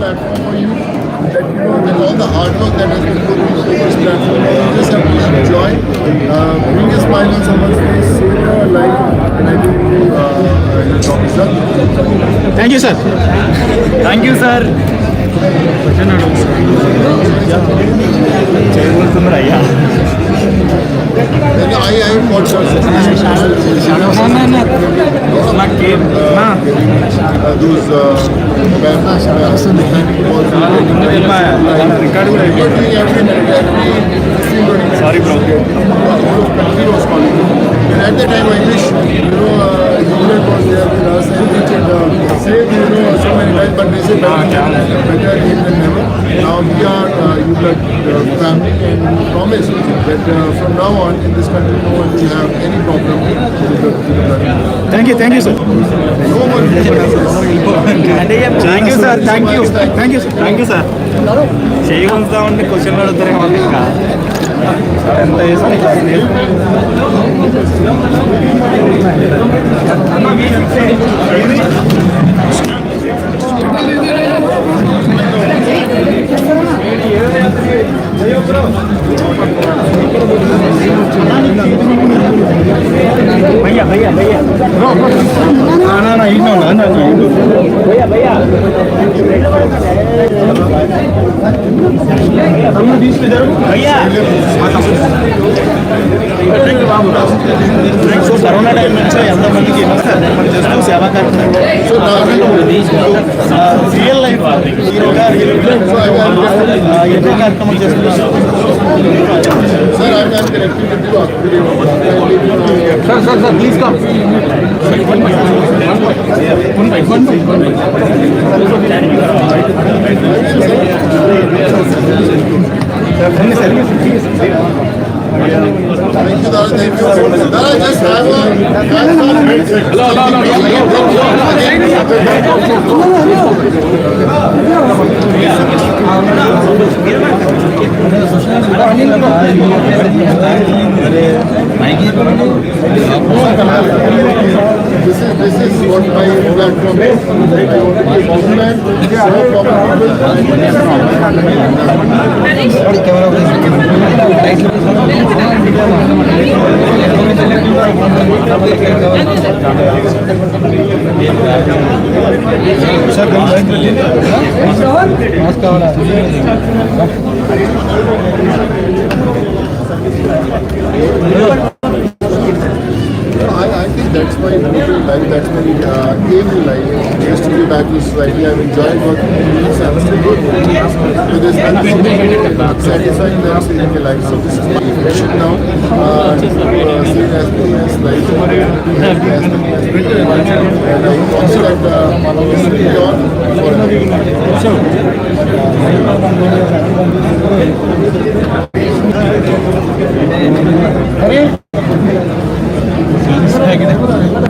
platform for you. That you know that all the hard work that has been put into this platform, you just have to enjoy, bring a smile on someone's face, save your life, and I think your job is done. Thank you, sir. Thank you, sir. Then I got those sorry bro. And at that time I wish, UBlood was there with us and we could save, so many times, but they said better late than never. Now we are UBlood family, and we promise that from now on in this country no one will have any problem with the blood. Thank you, sir. No one will have Thank you, sir. Thank you, sir. Thank you, sir. చేయగలుగుతామండి క్వశ్చన్లు అడుగుతారే వాళ్ళు ఇంకా ఎంత వేసుకుని भैया भैया भैया ना ना इनो ना ना भैया भैया हमने 20 पे जरूर भैया సో కరోనా టైం నుంచి ఎంతమందికి చేస్తూ సేవా కార్యక్రమం రియల్ లైఫ్ హీరోగా ఎన్నో కార్యక్రమం చేస్తున్నారు sir please come Thank you, Dara. Thank you. Dara, just have a... This is what my platform is. I want to be a businessman, serve common I think that's my motive in life, that's my aim in life, just to give back to society. I've enjoyed working in this, I'm still good. So there's nothing satisfying than saving a life. So this is my mission now, to save as many as lives, as many as better, and I promise that this will be on forever.